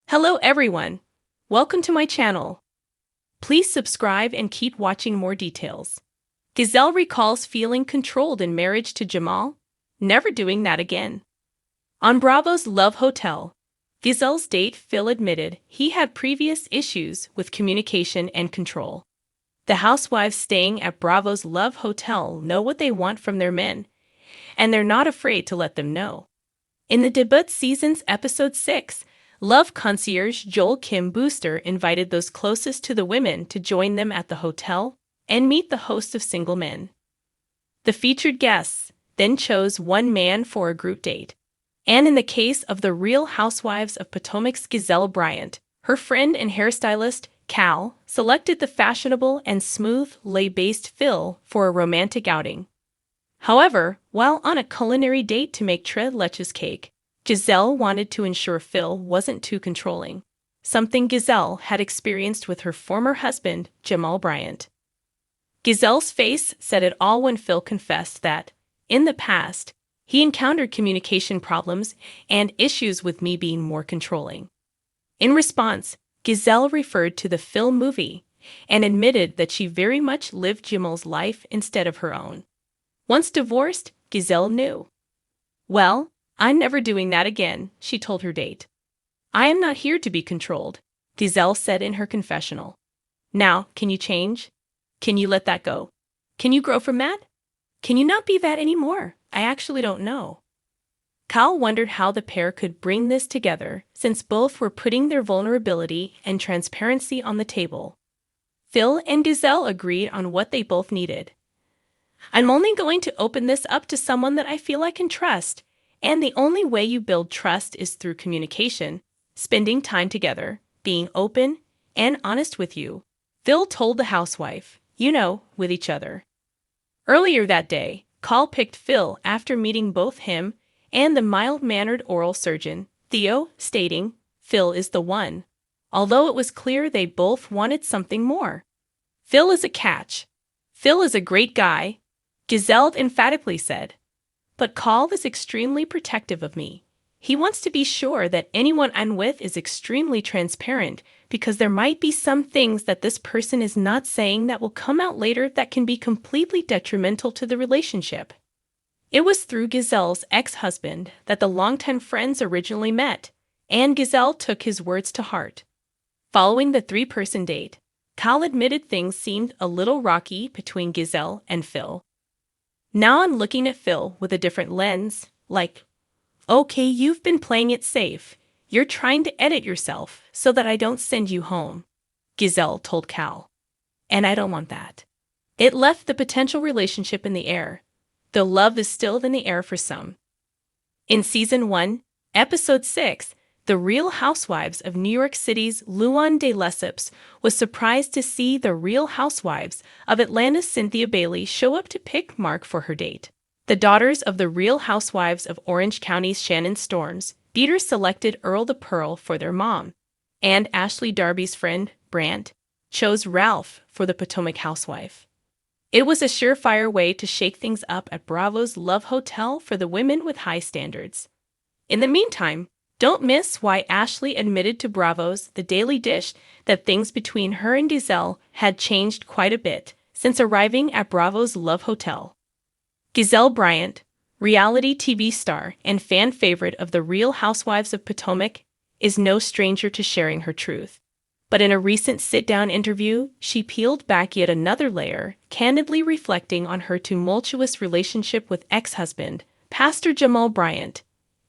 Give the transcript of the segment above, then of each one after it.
Hello everyone! Welcome to my channel. Please subscribe and keep watching more details. Gizelle recalls feeling controlled in marriage to Jamal, never doing that again. On Bravo's Love Hotel, Gizelle's date Phil admitted he had previous issues with communication and control. The housewives staying at Bravo's Love Hotel know what they want from their men, and they're not afraid to let them know. In the debut season's episode 6, Love concierge Joel Kim Booster invited those closest to the women to join them at the hotel and meet the host of single men. The featured guests then chose one man for a group date. And in the case of the Real Housewives of Potomac's Gizelle Bryant, her friend and hairstylist, Cal, selected the fashionable and smooth, lay-based Phil for a romantic outing. However, while on a culinary date to make tres leches cake, Gizelle wanted to ensure Phil wasn't too controlling, something Gizelle had experienced with her former husband, Jamal Bryant. Gizelle's face said it all when Phil confessed that, in the past, he encountered communication problems and issues with me being more controlling. In response, Gizelle referred to the Phil movie and admitted that she very much lived Jamal's life instead of her own. Once divorced, Gizelle knew. "Well, I'm never doing that again," she told her date. "I am not here to be controlled," Gizelle said in her confessional. "Now, can you change? Can you let that go? Can you grow from that? Can you not be that anymore? I actually don't know." Cal wondered how the pair could bring this together, since both were putting their vulnerability and transparency on the table. Phil and Gizelle agreed on what they both needed. "I'm only going to open this up to someone that I feel I can trust, and the only way you build trust is through communication, spending time together, being open and honest with you," Phil told the housewife, with each other. Earlier that day, Cal picked Phil after meeting both him and the mild-mannered oral surgeon, Theo, stating, "Phil is the one," although it was clear they both wanted something more. "Phil is a catch. Phil is a great guy," Gizelle emphatically said. "But Cal is extremely protective of me. He wants to be sure that anyone I'm with is extremely transparent because there might be some things that this person is not saying that will come out later that can be completely detrimental to the relationship." It was through Gizelle's ex-husband that the longtime friends originally met, and Gizelle took his words to heart. Following the three-person date, Cal admitted things seemed a little rocky between Gizelle and Phil. "Now I'm looking at Phil with a different lens, like, okay, you've been playing it safe. You're trying to edit yourself so that I don't send you home," Gizelle told Cal. "And I don't want that." It left the potential relationship in the air, though love is still in the air for some. In Season 1, Episode 6, the Real Housewives of New York City's Luann de Lesseps was surprised to see the Real Housewives of Atlanta's Cynthia Bailey show up to pick Mark for her date. The daughters of the Real Housewives of Orange County's Shannon Storms, Peter selected Earl the Pearl for their mom, and Ashley Darby's friend, Brant, chose Ralph for the Potomac housewife. It was a surefire way to shake things up at Bravo's Love Hotel for the women with high standards. In the meantime, don't miss why Ashley admitted to Bravo's The Daily Dish that things between her and Gizelle had changed quite a bit since arriving at Bravo's Love Hotel. Gizelle Bryant, reality TV star and fan favorite of the Real Housewives of Potomac, is no stranger to sharing her truth. But in a recent sit-down interview, she peeled back yet another layer, candidly reflecting on her tumultuous relationship with ex-husband, Pastor Jamal Bryant.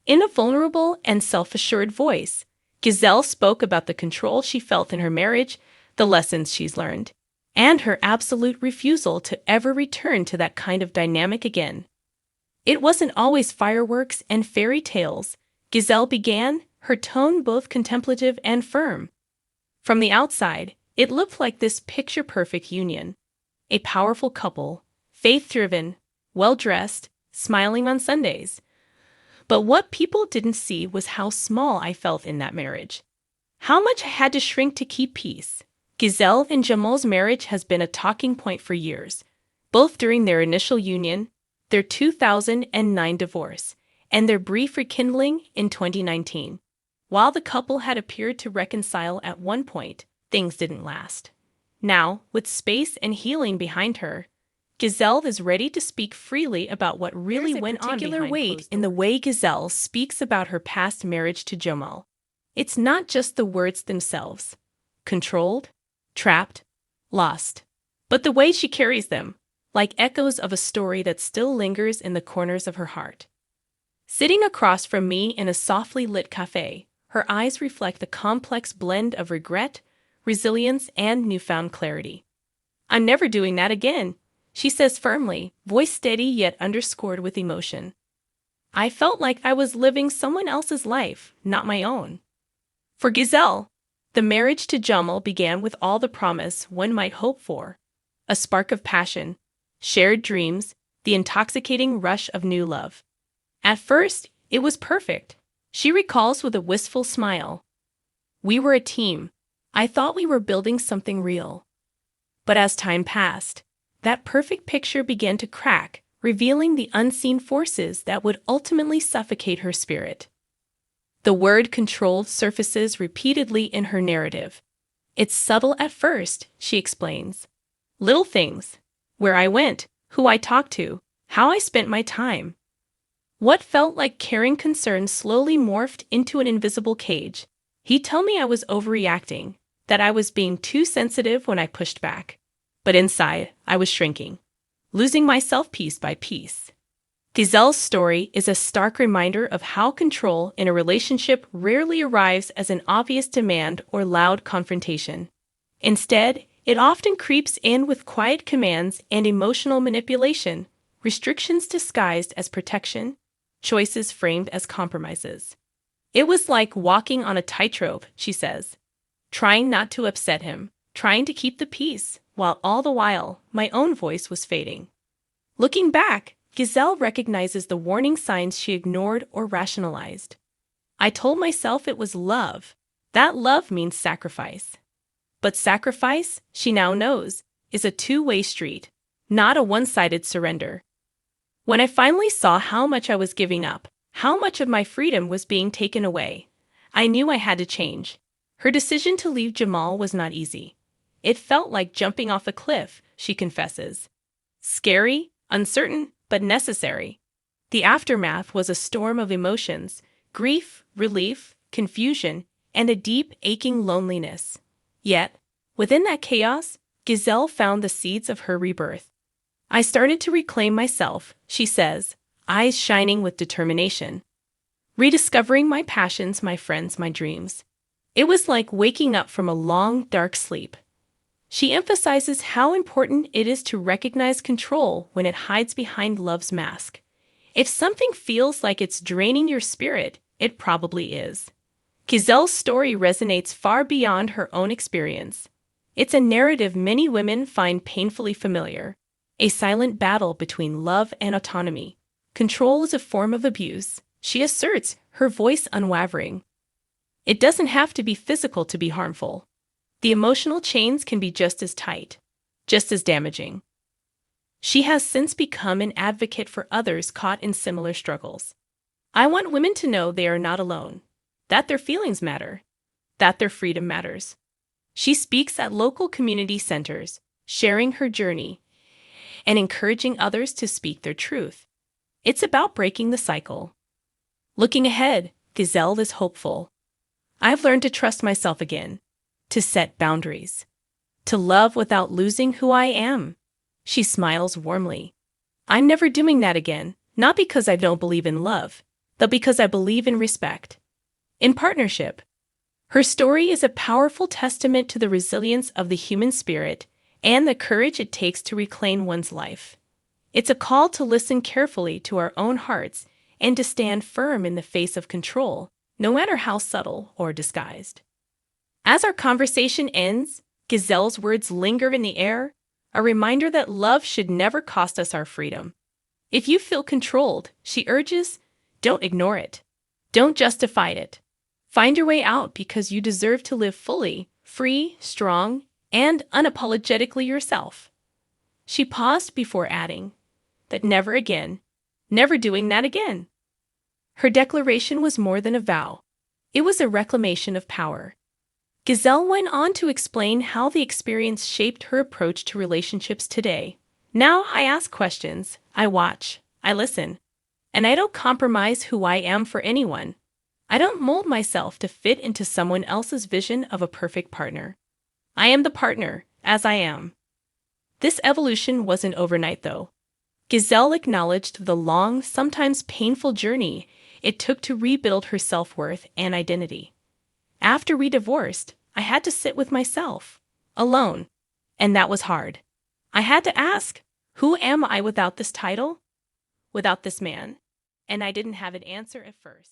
In a vulnerable and self-assured voice, Gizelle spoke about the control she felt in her marriage, the lessons she's learned, and her absolute refusal to ever return to that kind of dynamic again. "It wasn't always fireworks and fairy tales," Gizelle began, her tone both contemplative and firm. "From the outside, it looked like this picture-perfect union. A powerful couple, faith-driven, well-dressed, smiling on Sundays. But what people didn't see was how small I felt in that marriage. How much I had to shrink to keep peace." Gizelle and Jamal's marriage has been a talking point for years, both during their initial union, their 2009 divorce, and their brief rekindling in 2019. While the couple had appeared to reconcile at one point, things didn't last. Now, with space and healing behind her, Gizelle is ready to speak freely about what really went on behind closed doors. There's a particular weight in the way Gizelle speaks about her past marriage to Jamal. It's not just the words themselves, controlled, trapped, lost, but the way she carries them, like echoes of a story that still lingers in the corners of her heart. Sitting across from me in a softly lit cafe, her eyes reflect a complex blend of regret, resilience, and newfound clarity. "I'm never doing that again," she says firmly, voice steady yet underscored with emotion. "I felt like I was living someone else's life, not my own." For Gizelle, the marriage to Jamal began with all the promise one might hope for: a spark of passion, shared dreams, the intoxicating rush of new love. At first, it was perfect, she recalls with a wistful smile. "We were a team. I thought we were building something real." But as time passed, that perfect picture began to crack, revealing the unseen forces that would ultimately suffocate her spirit. The word controlled surfaces repeatedly in her narrative. "It's subtle at first," she explains. "Little things. Where I went, who I talked to, how I spent my time." What felt like caring concern slowly morphed into an invisible cage. "He'd tell me I was overreacting, that I was being too sensitive when I pushed back. But inside, I was shrinking, losing myself piece by piece." Gizelle's story is a stark reminder of how control in a relationship rarely arrives as an obvious demand or loud confrontation. Instead, it often creeps in with quiet commands and emotional manipulation, restrictions disguised as protection, choices framed as compromises. "It was like walking on a tightrope," she says, trying not to upset him, trying to keep the peace, while all the while, my own voice was fading. Looking back, Gizelle recognizes the warning signs she ignored or rationalized. "I told myself it was love. That love means sacrifice." But sacrifice, she now knows, is a two-way street, not a one-sided surrender. "When I finally saw how much I was giving up, how much of my freedom was being taken away, I knew I had to change." Her decision to leave Jamal was not easy. "It felt like jumping off a cliff," she confesses. "Scary, uncertain, but necessary." The aftermath was a storm of emotions: grief, relief, confusion, and a deep, aching loneliness. Yet, within that chaos, Gizelle found the seeds of her rebirth. "I started to reclaim myself," she says, eyes shining with determination. "Rediscovering my passions, my friends, my dreams. It was like waking up from a long, dark sleep." She emphasizes how important it is to recognize control when it hides behind love's mask. If something feels like it's draining your spirit, it probably is. Gizelle's story resonates far beyond her own experience. It's a narrative many women find painfully familiar, a silent battle between love and autonomy. Control is a form of abuse, she asserts, her voice unwavering. It doesn't have to be physical to be harmful. The emotional chains can be just as tight, just as damaging. She has since become an advocate for others caught in similar struggles. "I want women to know they are not alone, that their feelings matter, that their freedom matters." She speaks at local community centers, sharing her journey and encouraging others to speak their truth. It's about breaking the cycle. Looking ahead, Gizelle is hopeful. "I've learned to trust myself again, to set boundaries, to love without losing who I am." She smiles warmly. "I'm never doing that again, not because I don't believe in love, but because I believe in respect, in partnership." Her story is a powerful testament to the resilience of the human spirit and the courage it takes to reclaim one's life. It's a call to listen carefully to our own hearts and to stand firm in the face of control, no matter how subtle or disguised. As our conversation ends, Gizelle's words linger in the air, a reminder that love should never cost us our freedom. If you feel controlled, she urges, don't ignore it. Don't justify it. Find your way out because you deserve to live fully, free, strong, and unapologetically yourself. She paused before adding, that never again, never doing that again. Her declaration was more than a vow. It was a reclamation of power. Gizelle went on to explain how the experience shaped her approach to relationships today. Now I ask questions, I watch, I listen, and I don't compromise who I am for anyone. I don't mold myself to fit into someone else's vision of a perfect partner. I am the partner, as I am. This evolution wasn't overnight, though. Gizelle acknowledged the long, sometimes painful journey it took to rebuild her self-worth and identity. After we divorced, I had to sit with myself, alone, and that was hard. I had to ask, who am I without this title? Without this man? And I didn't have an answer at first.